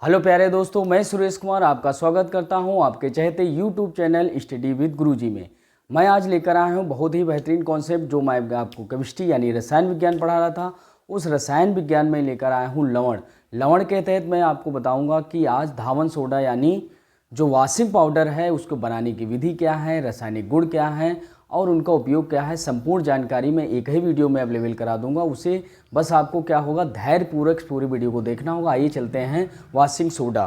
Hello प्यारे दोस्तों, मैं सुरेश कुमार आपका स्वागत करता हूं आपके चहेते यूट्यूब चैनल स्टडी विद गुरुजी में। मैं आज लेकर आया हूं बहुत ही बेहतरीन कॉन्सेप्ट जो मैं आपको केमिस्ट्री यानी रसायन विज्ञान पढ़ा रहा था। उस रसायन विज्ञान में लेकर आया हूं लवण। लवण के तहत मैं आपको बताऊंगा कि आज धावन सोडा यानी जो वॉशिंग पाउडर है उसको बनाने की विधि क्या है, रासायनिक गुण क्या है और उनका उपयोग क्या है, संपूर्ण जानकारी मैं एक ही वीडियो में अवेलेबल करा दूंगा। उसे बस आपको क्या होगा, धैर्यपूर्वक पूरी वीडियो को देखना होगा। आइए चलते हैं वॉशिंग सोडा।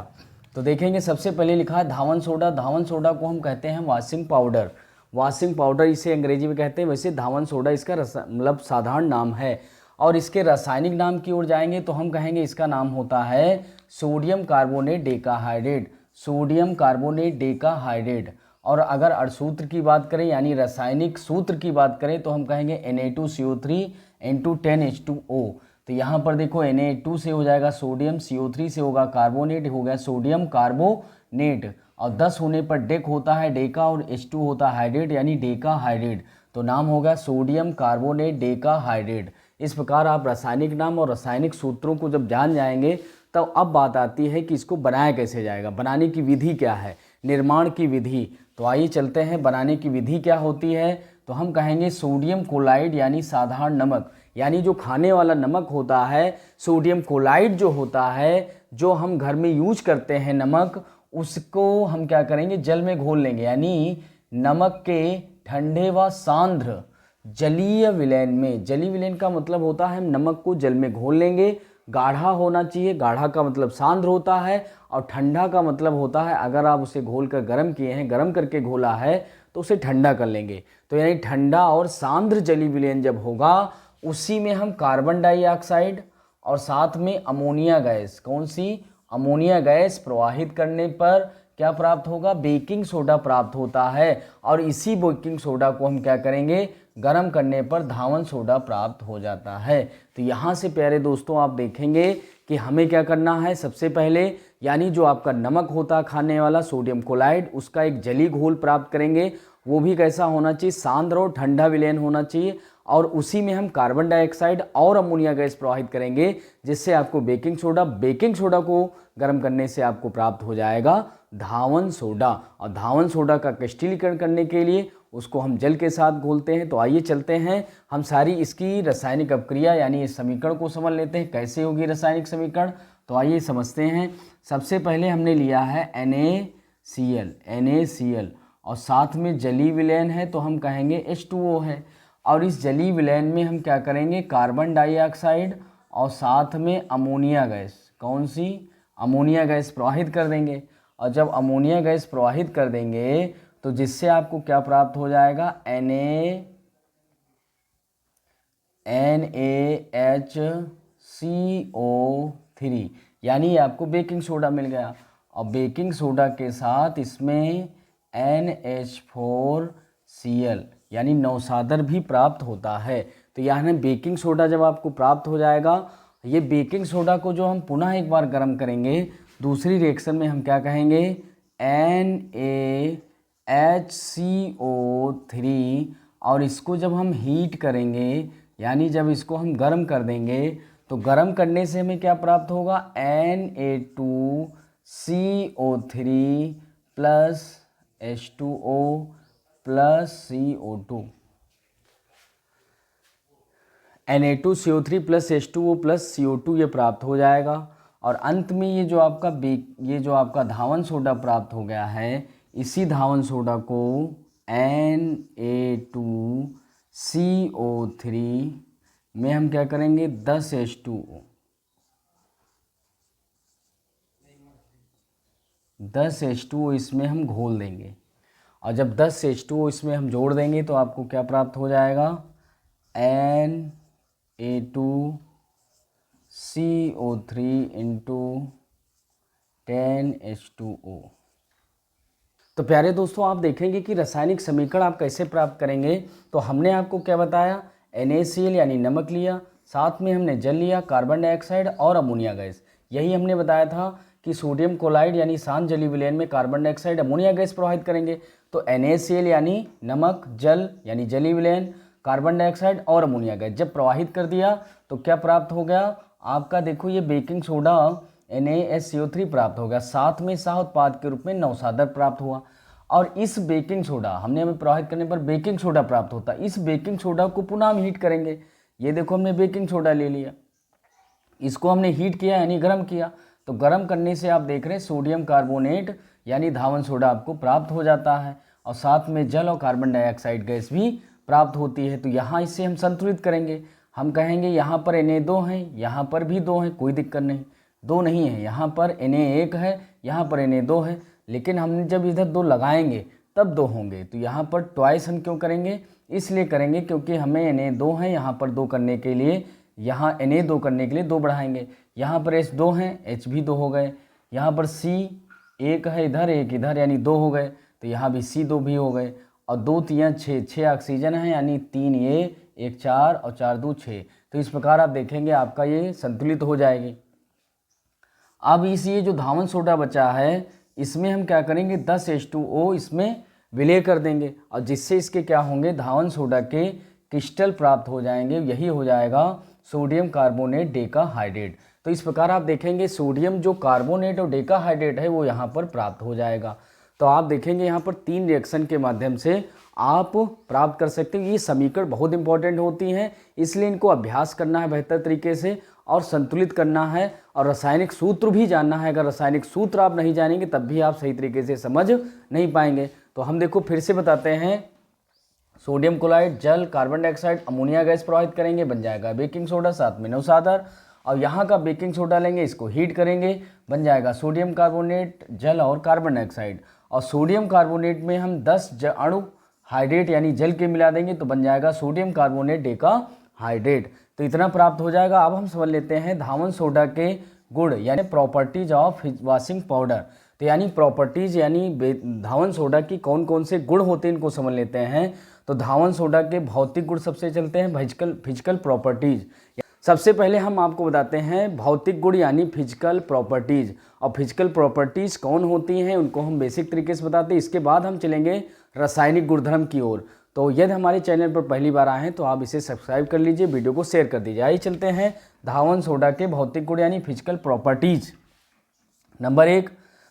तो देखेंगे सबसे पहले लिखा है धावन सोडा। धावन सोडा को हम कहते हैं वॉशिंग पाउडर। वॉशिंग पाउडर इसे अंग्रेजी में कहते हैं, वैसे धावन सोडा इसका मतलब साधारण नाम है। और इसके रासायनिक नाम की ओर जाएंगे तो हम कहेंगे इसका नाम होता है sodium carbonate decahydrate. Sodium carbonate decahydrate. और अगर अणुसूत्र की बात करें यानी रासायनिक सूत्र की बात करें तो हम कहेंगे Na2CO3 × 10H2O। तो यहाँ पर देखो Na2 से हो जाएगा सोडियम, CO3 से होगा कार्बोनेट, हो गया सोडियम कार्बोनेट। और 10 होने पर डेक होता है डेका और H2 होता है हाइड्रेट यानी डेकाहाइड्रेट। तो नाम हो गया सोडियम कार्बोनेट डेकाहाइड्रेट। इस प्रकार आप रासायनिक नाम और रासायनिक सूत्रों को जब जान जाएंगे तो अब बात आती है कि इसको बनाया कैसे जाएगा, बनाने की विधि क्या है, निर्माण की विधि। तो आइए चलते हैं बनाने की विधि क्या होती है। तो हम कहेंगे सोडियम क्लोराइड यानी साधारण नमक, यानी जो खाने वाला नमक होता है, सोडियम क्लोराइड जो होता है, जो हम घर में यूज करते हैं नमक, उसको हम क्या करेंगे, जल में घोल लेंगे। यानी नमक के ठंडे व सांद्र जलीय विलयन में, जलीय विलयन का मतलब होता है हम नमक को जल में घोल लेंगे। गाढ़ा होना चाहिए, गाढ़ा का मतलब सांद्र होता है, और ठंडा का मतलब होता है अगर आप उसे घोल कर गर्म किए हैं, गर्म करके घोला है तो उसे ठंडा कर लेंगे। तो यानी ठंडा और सांद्र जलीय विलयन जब होगा उसी में हम कार्बन डाइऑक्साइड और साथ में अमोनिया गैस, कौन सी, अमोनिया गैस प्रवाहित करने पर क्या प्राप्त होगा, बेकिंग सोडा प्राप्त होता है। और इसी बेकिंग सोडा को हम क्या करेंगे, गर्म करने पर धावन सोडा प्राप्त हो जाता है। तो यहाँ से प्यारे दोस्तों आप देखेंगे कि हमें क्या करना है। सबसे पहले यानी जो आपका नमक होता है खाने वाला सोडियम क्लोराइड, उसका एक जली घोल प्राप्त करेंगे। वो भी कैसा होना चाहिए, सांद्र और ठंडा विलयन होना चाहिए। और उसी में हम कार्बन डाइऑक्साइड और अमोनिया गैस प्रवाहित करेंगे, जिससे आपको बेकिंग सोडा को गर्म करने से आपको प्राप्त हो जाएगा धावन सोडा। और धावन सोडा का क्रिस्टलीकरण करने के लिए उसको हम जल के साथ घोलते हैं। तो आइए चलते हैं हम सारी इसकी रासायनिक अपक्रिया यानी इस समीकरण को समझ लेते हैं, कैसे होगी रासायनिक समीकरण। तो आइए समझते हैं। सबसे पहले हमने लिया है NaCl और साथ में जलीय विलयन है तो हम कहेंगे H2O है। और इस जलीय विलयन में हम क्या करेंगे, कार्बन डाइऑक्साइड और साथ में अमोनिया गैस, कौन सी, अमोनिया गैस प्रवाहित कर देंगे। और जब अमोनिया गैस प्रवाहित कर देंगे तो जिससे आपको क्या प्राप्त हो जाएगा, NaHCO3 यानी आपको बेकिंग सोडा मिल गया। और बेकिंग सोडा के साथ इसमें NH4Cl यानी नौसादर भी प्राप्त होता है। तो यानी बेकिंग सोडा जब आपको प्राप्त हो जाएगा, ये बेकिंग सोडा को जो हम पुनः एक बार गर्म करेंगे दूसरी रिएक्शन में हम क्या कहेंगे, NaHCO3। और इसको जब हम हीट करेंगे यानी जब इसको हम गर्म कर देंगे तो गर्म करने से हमें क्या प्राप्त होगा, Na2CO3 plus H2O plus CO2, Na2CO3 plus H2O plus CO2 ये प्राप्त हो जाएगा। और अंत में ये जो आपका धावन सोडा प्राप्त हो गया है, इसी धावन सोडा को Na2CO3 में हम क्या करेंगे, 10 H2O इसमें हम घोल देंगे। और जब 10 H2O इसमें हम जोड़ देंगे तो आपको क्या प्राप्त हो जाएगा, Na2CO3 × 10H2O। तो प्यारे दोस्तों आप देखेंगे कि रासायनिक समीकरण आप कैसे प्राप्त करेंगे। तो हमने आपको क्या बताया, NaCl यानी नमक लिया, साथ में हमने जल लिया, कार्बन डाइऑक्साइड और अमोनिया गैस। यही हमने बताया था कि सोडियम क्लोराइड यानी शांत जलीय विलयन में कार्बन डाइऑक्साइड अमोनिया गैस प्रवाहित करेंगे। तो NaCl यानी नमक, जल यानी जलीय विलयन, कार्बन डाइऑक्साइड और अमोनिया गैस जब प्रवाहित कर दिया तो क्या प्राप्त हो गया आपका, देखो ये बेकिंग सोडा NaSCO3 प्राप्त हो गया, साथ में सह उत्पाद के रूप में नवसादर प्राप्त हुआ। और इस बेकिंग सोडा हमें प्रवाहित करने पर बेकिंग सोडा प्राप्त होता है। इस बेकिंग सोडा को पुनः हम हीट करेंगे। ये देखो हमने बेकिंग सोडा ले लिया, इसको हमने हीट किया यानी गर्म किया। तो गर्म करने से आप देख रहे हैं सोडियम कार्बोनेट यानी धावन सोडा आपको प्राप्त हो जाता है, और साथ में जल और कार्बन डाइऑक्साइड गैस भी प्राप्त होती है। तो यहाँ इससे हम संतुलित करेंगे। हम कहेंगे यहाँ पर Na2 है, यहाँ पर भी 2 है, कोई दिक्कत नहीं, 2 नहीं है, यहाँ पर Na1 है, यहाँ पर Na2 है, लेकिन हमने जब इधर 2 लगाएंगे तब 2 होंगे। तो यहाँ पर ट्वाइस हम क्यों करेंगे, इसलिए करेंगे क्योंकि हमें Na2 है, यहाँ पर 2 करने के लिए, यहाँ Na2 करने के लिए 2 बढ़ाएंगे। यहाँ पर H2 है, H भी 2 हो गए। यहाँ पर C1 है, इधर 1 इधर, यानी 2 हो गए। तो यहाँ भी C2 भी हो गए, और 2 3 6 ऑक्सीजन है, यानी 3 ये 1 4 और 4 2 6। तो इस प्रकार आप देखेंगे आपका ये संतुलित हो जाएगी। अब इस ये जो धावन सोडा बचा है इसमें हम क्या करेंगे, 10 H2O इसमें विलय कर देंगे, और जिससे इसके क्या होंगे, धावन सोडा के क्रिस्टल प्राप्त हो जाएंगे। यही हो जाएगा सोडियम कार्बोनेट डेकाहाइड्रेट। तो इस प्रकार आप देखेंगे सोडियम जो कार्बोनेट और डेकाहाइड्रेट है वो यहाँ पर प्राप्त हो जाएगा। तो आप देखेंगे यहाँ पर 3 रिएक्शन के माध्यम से आप प्राप्त कर सकते हैं। ये समीकरण बहुत इंपॉर्टेंट होती हैं, इसलिए इनको अभ्यास करना है बेहतर तरीके से और संतुलित करना है, और रासायनिक सूत्र भी जानना है। अगर रासायनिक सूत्र आप नहीं जानेंगे तब भी आप सही तरीके से समझ नहीं पाएंगे। तो हम देखो फिर से बताते हैं, सोडियम क्लोराइड, जल, कार्बन डाइऑक्साइड, अमोनिया गैस प्रवाहित करेंगे, बन जाएगा बेकिंग सोडा, साथ में नवसादर। और यहाँ का बेकिंग सोडा लेंगे, इसको हीट करेंगे, बन जाएगा सोडियम कार्बोनेट, जल और कार्बन डाइऑक्साइड। और सोडियम कार्बोनेट में हम 10 अणु हाइड्रेट यानी जल के मिला देंगे, तो बन जाएगा सोडियम कार्बोनेट डेकाहाइड्रेट। तो इतना प्राप्त हो जाएगा। अब हम समझ लेते हैं धावन सोडा के गुण यानी प्रॉपर्टीज ऑफ वॉशिंग पाउडर। तो यानी प्रॉपर्टीज यानी धावन सोडा की कौन कौन से गुण होते हैं इनको समझ लेते हैं। तो धावन सोडा के भौतिक गुण सबसे चलते हैं, फिजिकल प्रॉपर्टीज। सबसे पहले हम आपको बताते हैं भौतिक गुण यानी फिजिकल प्रॉपर्टीज। और फिजिकल प्रॉपर्टीज कौन होती हैं उनको हम बेसिक तरीके से बताते हैं। इसके बाद हम चलेंगे रासायनिक गुणधर्म की ओर। तो यदि हमारे चैनल पर पहली बार आए हैं तो आप इसे सब्सक्राइब कर लीजिए, वीडियो को शेयर कर दीजिए। आइए चलते हैं धावन सोडा के भौतिक गुण यानी physical properties. Number 1,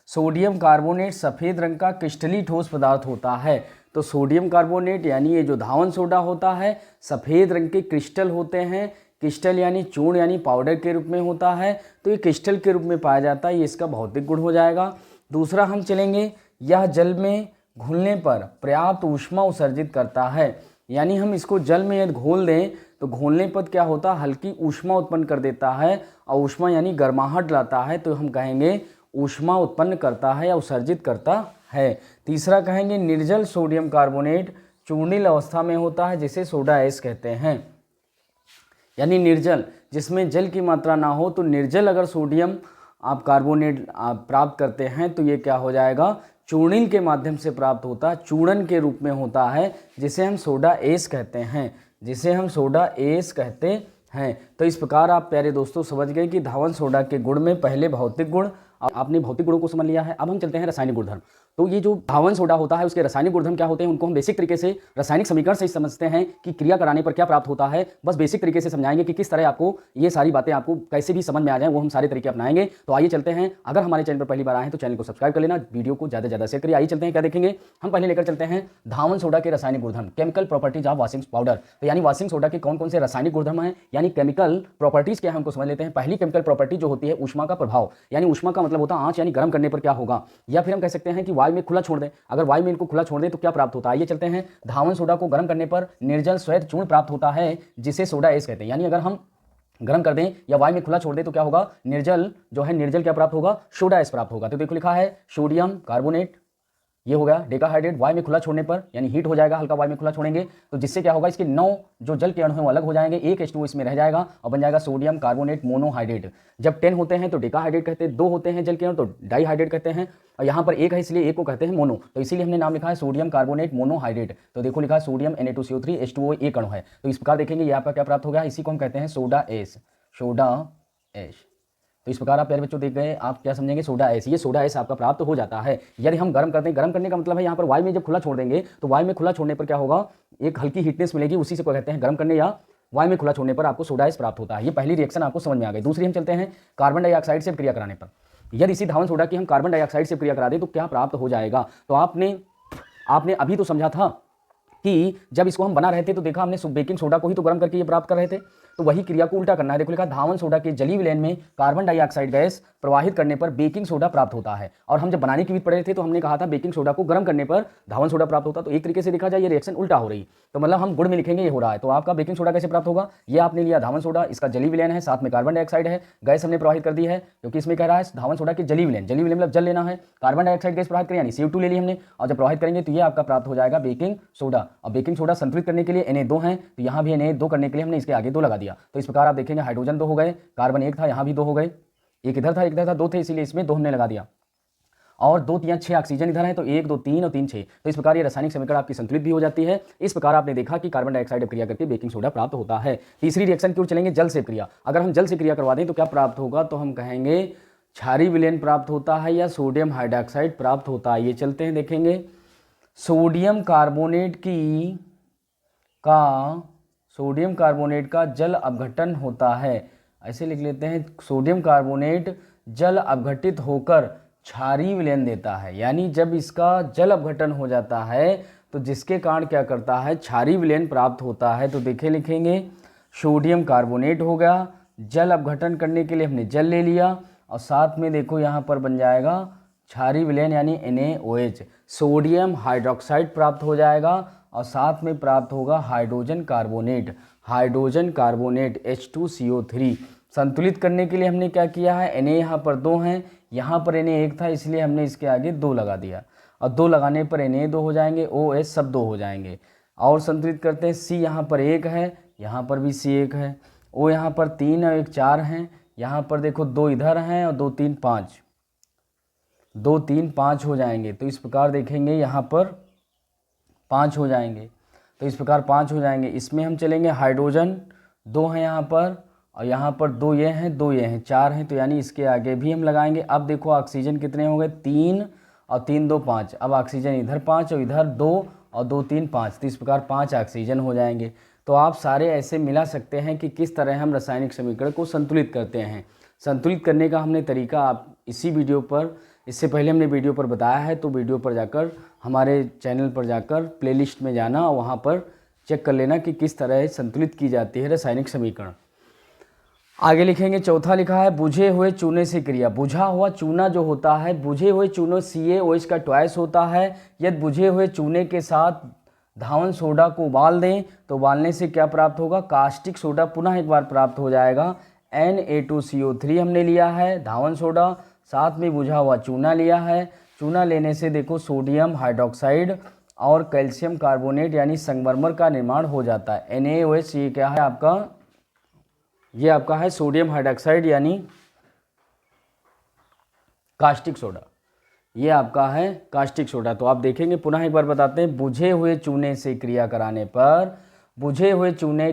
sodium carbonate सफ़ेद रंग का क्रिस्टली ठोस पदार्थ होता है। तो सोडियम कार्बोनेट यानी ये जो धावन सोडा होता है सफ़ेद रंग के क्रिस्टल होते हैं। क्रिस्टल यानी चूर्ण यानी पाउडर के रूप में होता है, तो ये क्रिस्टल के रूप में पाया जाता है, ये इसका भौतिक गुण हो जाएगा। दूसरा हम चलेंगे, यह जल में घुलने पर पर्याप्त ऊष्मा उत्सर्जित करता है। यानी हम इसको जल में यदि घोल दें तो घोलने पर क्या होता है, हल्की ऊष्मा उत्पन्न कर देता है, और ऊष्मा यानी गर्माहट लाता है, तो हम कहेंगे ऊष्मा उत्पन्न करता है या उत्सर्जित करता है। तीसरा कहेंगे निर्जल सोडियम कार्बोनेट चूर्णिल अवस्था में होता है, जिसे सोडा ऐश कहते हैं। यानी निर्जल जिसमें जल की मात्रा ना हो, तो निर्जल अगर सोडियम आप कार्बोनेट आप प्राप्त करते हैं तो ये क्या हो जाएगा, चूर्णिल के माध्यम से प्राप्त होता है, चूर्णन के रूप में होता है, जिसे हम सोडा ऐश कहते हैं, जिसे हम सोडा ऐश कहते हैं। तो इस प्रकार आप प्यारे दोस्तों समझ गए कि धावन सोडा के गुण में पहले भौतिक गुण, आपने भौतिक गुणों को समझ लिया है। अब हम चलते हैं रासायनिक गुणधर्म। तो ये जो धावन सोडा होता है उसके रासायनिक गुणधर्म क्या होते हैं उनको हम बेसिक तरीके से रासायनिक समीकरण से समझते हैं कि क्रिया कराने पर क्या प्राप्त होता है। बस बेसिक तरीके से समझाएंगे कि किस तरह आपको ये सारी बातें आपको कैसे भी समझ में आ जाए, वो हम सारे तरीके अपनाएंगे। तो आइए चलते हैं। अगर हमारे चैनल पर पहली बार आए हैं तो चैनल को सब्सक्राइब कर लेना, वीडियो को ज़्यादा से ज़्यादा शेयर करिए। आइए चलते हैं, क्या देखेंगे हम पहले लेकर चलते हैं धावन सोडा के रासायनिक गुणधर्म, chemical properties of washing powder. तो यानी वॉशिंग सोडा के कौन कौन से रासायनिक गुणधर्म हैं, यानी केमिकल प्रॉपर्टीज क्या है उनको समझ लेते हैं। पहली केमिकल प्रॉपर्टी जो होती है ऊष्मा का प्रभाव, यानी ऊष्मा का मतलब होता है आंच, यानी गर्म करने पर क्या होगा, या फिर हम कह सकते हैं कि वायु में खुला छोड़ दें। अगर वायु में इनको खुला छोड़ दें तो क्या प्राप्त होता है। आइए चलते हैं, धावन सोडा को गर्म करने पर निर्जल श्वेत चूर्ण प्राप्त होता है, जिसे सोडा ऐश कहते हैं। यानी अगर हम गर्म कर दें या वायु में खुला छोड़ दें तो क्या होगा, निर्जल जो है निर्जल क्या प्राप्त होगा, सोडा ऐश प्राप्त होगा। तो देखो लिखा है सोडियम कार्बोनेट, ये हो गया डेकाहाइड्रेट, वायु में खुला छोड़ने पर यानी हीट हो जाएगा, हल्का वायु में खुला छोड़ेंगे तो जिससे क्या होगा, इसके 9 जो जल के अणु हैं वो अलग हो जाएंगे, एक H2O इसमें रह जाएगा और बन जाएगा सोडियम कार्बोनेट मोनोहाइड्रेट। जब 10 होते हैं तो डेकाहाइड्रेट कहते हैं, 2 होते हैं जल के अणु तो डाईहाइड्रेट कहते हैं, और यहाँ पर 1 है इसलिए 1 को कहते हैं मोनो, तो इसीलिए हमने नाम लिखा है सोडियम कार्बोनेट मोनोहाइड्रेट। तो देखो लिखा है सोडियम Na2CO3 H2O एक अणु है। तो इस प्रकार देखेंगे ये आपका क्या प्राप्त हो गया, इसी को हम कहते हैं सोडा ऐश, सोडा ऐश। तो इस प्रकार आप प्यारे बच्चों देख गए, आप क्या समझेंगे, सोडा ऐश, ये सोडा ऐश आपका प्राप्त हो जाता है। यदि हम गर्म करते हैं, गर्म करने का मतलब है यहाँ पर वायु में जब खुला छोड़ देंगे तो वायु में खुला छोड़ने पर क्या होगा, एक हल्की हीटनेस मिलेगी, उसी से को कहते हैं गर्म करने या वायु में खुला छोड़ने पर आपको सोडा एस प्राप्त होता है। ये पहली रिएक्शन आपको समझ में आ गई। दूसरी हम चलते हैं कार्बन डाइऑक्साइड से क्रिया कराने पर। यदि इसी धावन सोडा की हम कार्बन डाइऑक्साइड से क्रिया करा दें तो क्या प्राप्त हो जाएगा। तो आपने अभी तो समझा था कि जब इसको हम बना रहे थे तो देखा हमने बेकिंग सोडा को ही तो गर्म करके ये प्राप्त कर रहे थे, तो वही क्रिया को उल्टा करना है। देखो लिखा धावन सोडा के जलीय विलयन में कार्बन डाइऑक्साइड गैस प्रवाहित करने पर बेकिंग सोडा प्राप्त होता है। और हम जब बनाने की विधि पढ़ रहे थे तो हमने कहा था बेकिंग सोडा को गर्म करने पर धावन सोडा प्राप्त होता। तो एक तरीके से देखा जाए ये रिएक्शन उल्टा हो रही, तो मतलब हम गुण में लिखेंगे ये हो रहा है। तो आपका बेकिंग सोडा कैसे प्राप्त होगा, ये आपने लिया धावन सोडा, इसका जलीय विलयन है, साथ में कार्बन डाइऑक्साइड है, गैस हमने प्रवाहित कर दी है, क्योंकि इसमें कह रहा है धावन सोडा के जलीय विलयन, जलीय विलयन मतलब जल लेना है, कार्बन डाइऑक्साइड गैस प्रवाहित करें यानी CO2 ले ली हमने, और जब प्रवाहित करेंगे तो ये आपका प्राप्त हो जाएगा बेकिंग सोडा। और बेकिंग सोडा संतुलित करने के लिए Na2 है, तो यहाँ भी Na2 करने के लिए हमने इसके आगे 2 लगा दिया। तो इस प्रकार आप देखेंगे हाइड्रोजन 2 हो गए, कार्बन 1 था, यहाँ भी 2 हो गए, एक इधर था 2 थे, इसीलिए इसमें 2 हमने लगा दिया, और 2 3 6 ऑक्सीजन इधर है, तो 1 2 3 और 3 6। तो इस प्रकार ये रासायनिक समीकरण आपकी संतुलित भी हो जाती है। इस प्रकार आपने देखा कि कार्बन डाइऑक्साइड क्रिया करके बेकिंग सोडा प्राप्त होता है। तीसरी रिएक्शन की ओर चलेंगे, जल से क्रिया। अगर हम जल से क्रिया करवा दें तो क्या प्राप्त होगा, तो हम कहेंगे क्षारीय विलयन प्राप्त होता है या सोडियम हाइड्रोक्साइड प्राप्त होता है। ये चलते हैं देखेंगे। सोडियम कार्बोनेट का जल अपघटन होता है, ऐसे लिख लेते हैं, सोडियम कार्बोनेट जल अपघटित होकर क्षारीय विलयन देता है। यानी जब इसका जल अपघटन हो जाता है तो जिसके कारण क्या करता है, क्षारीय विलयन प्राप्त होता है। तो देखे लिखेंगे सोडियम कार्बोनेट हो गया, जल अपघटन करने के लिए हमने जल ले लिया, और साथ में देखो यहाँ पर बन जाएगा क्षारीय विलयन यानी NaOH, सोडियम हाइड्रोक्साइड प्राप्त हो जाएगा, और साथ में प्राप्त होगा हाइड्रोजन कार्बोनेट H2CO3। संतुलित करने के लिए हमने क्या किया है, Na यहाँ पर 2 हैं, यहाँ पर Na 1 था, इसलिए हमने इसके आगे 2 लगा दिया, और 2 लगाने पर Na 2 हो जाएंगे, OH सब 2 हो जाएंगे। और संतुलित करते हैं, C यहाँ पर 1 है, यहाँ पर भी C 1 है, O यहाँ पर 3 और 1 4 हैं, यहाँ पर देखो 2 इधर हैं, और 2 3 5, 2 3 5 हो जाएंगे। तो इस प्रकार देखेंगे यहाँ पर 5 हो जाएंगे, तो इस प्रकार 5 हो जाएंगे। इसमें हम चलेंगे हाइड्रोजन 2 हैं यहाँ पर, और यहाँ पर 2 ये हैं, 2 ये हैं, 4 हैं, तो यानी इसके आगे भी हम लगाएंगे। अब देखो ऑक्सीजन कितने हो गए, 3 और 3 2 5। अब ऑक्सीजन इधर 5 और इधर 2 और 2 3 5, तो इस प्रकार 5 ऑक्सीजन हो जाएंगे। तो आप सारे ऐसे मिला सकते हैं कि किस तरह हम रासायनिक समीकरण को संतुलित करते हैं। संतुलित करने का हमने तरीका आप इसी वीडियो पर, इससे पहले हमने वीडियो पर बताया है, तो वीडियो पर जाकर हमारे चैनल पर जाकर प्लेलिस्ट में जाना और वहाँ पर चेक कर लेना कि किस तरह संतुलित की जाती है रासायनिक समीकरण। आगे लिखेंगे, चौथा लिखा है बुझे हुए चूने से क्रिया। बुझा हुआ चूना जो होता है, बुझे हुए चूने CaOH का ट्वाइस होता है। यदि बुझे हुए चूने के साथ धावन सोडा को उबाल दें तो उबालने से क्या प्राप्त होगा, कास्टिक सोडा पुनः एक बार प्राप्त हो जाएगा। Na2CO3 हमने लिया है, धावन सोडा, साथ में बुझा हुआ चूना लिया है। चूना लेने से देखो सोडियम हाइड्रोक्साइड और कैल्शियम कार्बोनेट यानी संगमरमर का निर्माण हो जाता है। NaOH ये क्या है आपका, ये आपका है सोडियम हाइड्रोक्साइड यानी कास्टिक सोडा, ये आपका है कास्टिक सोडा। तो आप देखेंगे, पुनः एक बार बताते हैं, बुझे हुए चूने से क्रिया कराने पर, बुझे हुए चूने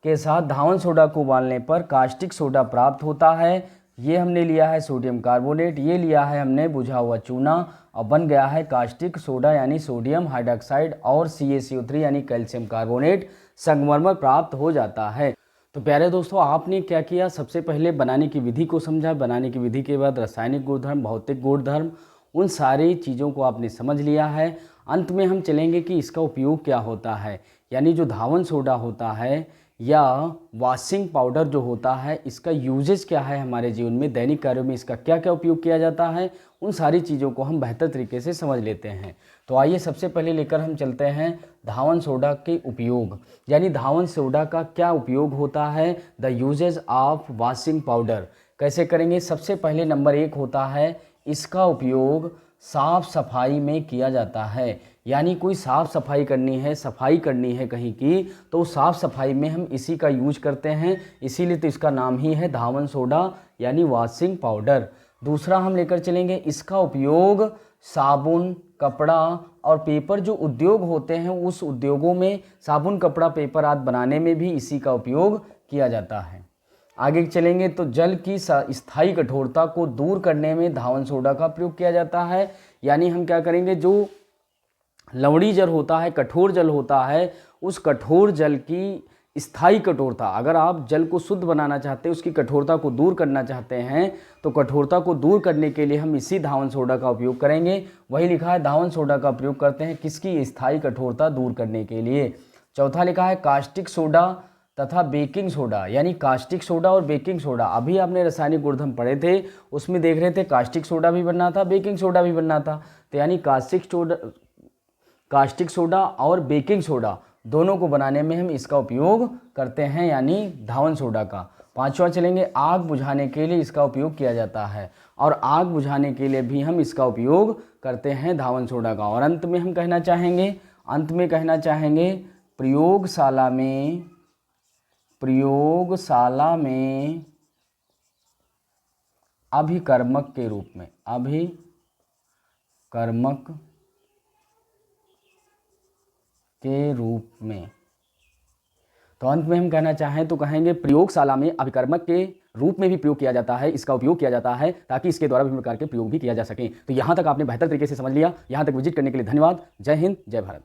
के साथ धावन सोडा को उबालने पर कास्टिक सोडा प्राप्त होता है। ये हमने लिया है सोडियम कार्बोनेट, ये लिया है हमने बुझा हुआ चूना, और बन गया है कास्टिक सोडा यानी सोडियम हाइड्रोक्साइड और CaCO3 यानी कैल्शियम कार्बोनेट, संगमरमर प्राप्त हो जाता है। तो प्यारे दोस्तों, आपने क्या किया, सबसे पहले बनाने की विधि को समझा, बनाने की विधि के बाद रासायनिक गुणधर्म, भौतिक गुणधर्म, उन सारी चीज़ों को आपने समझ लिया है। अंत में हम चलेंगे कि इसका उपयोग क्या होता है, यानी जो धावन सोडा होता है या वॉशिंग पाउडर जो होता है, इसका यूजेज क्या है हमारे जीवन में, दैनिक कार्यों में इसका क्या क्या उपयोग किया जाता है, उन सारी चीज़ों को हम बेहतर तरीके से समझ लेते हैं। तो आइए सबसे पहले लेकर हम चलते हैं धावन सोडा के उपयोग, यानी धावन सोडा का क्या उपयोग होता है, the uses of washing powder कैसे करेंगे। सबसे पहले नंबर 1 होता है, इसका उपयोग साफ सफाई में किया जाता है। यानी कोई साफ़ सफाई करनी है, सफाई करनी है कहीं की, तो साफ़ सफाई में हम इसी का यूज करते हैं, इसीलिए तो इसका नाम ही है धावन सोडा यानी वॉशिंग पाउडर। दूसरा हम लेकर चलेंगे, इसका उपयोग साबुन, कपड़ा और पेपर जो उद्योग होते हैं, उस उद्योगों में साबुन, कपड़ा, पेपर आदि बनाने में भी इसी का उपयोग किया जाता है। आगे चलेंगे तो जल की स्थायी कठोरता को दूर करने में धावन सोडा का प्रयोग किया जाता है। यानी हम क्या करेंगे, जो लवणी जल होता है, कठोर जल होता है, उस कठोर जल की स्थायी कठोरता, अगर आप जल को शुद्ध बनाना चाहते हैं, उसकी कठोरता को दूर करना चाहते हैं, तो कठोरता को दूर करने के लिए हम इसी धावन सोडा का उपयोग करेंगे। वही लिखा है धावन सोडा का प्रयोग करते हैं किसकी, स्थायी कठोरता दूर करने के लिए। चौथा लिखा है कास्टिक सोडा तथा बेकिंग सोडा, यानी कास्टिक सोडा और बेकिंग सोडा। अभी आपने रासायनिक गुणधर्म पढ़े थे, उसमें देख रहे थे कास्टिक सोडा भी बनना था, बेकिंग सोडा भी बनना था। तो यानी कास्टिक सोडा और बेकिंग सोडा दोनों को बनाने में हम इसका उपयोग करते हैं, यानी धावन सोडा का। पांचवा चलेंगे, आग बुझाने के लिए इसका उपयोग किया जाता है, और आग बुझाने के लिए भी हम इसका उपयोग करते हैं धावन सोडा का। और अंत में हम कहना चाहेंगे प्रयोगशाला में अभिकर्मक के रूप में तो अंत में हम कहना चाहें तो कहेंगे प्रयोगशाला में अभिकर्मक के रूप में भी प्रयोग किया जाता है, इसका उपयोग किया जाता है, ताकि इसके द्वारा विभिन्न प्रकार के प्रयोग भी किया जा सके। तो यहाँ तक आपने बेहतर तरीके से समझ लिया। यहाँ तक विजिट करने के लिए धन्यवाद। जय हिंद, जय भारत।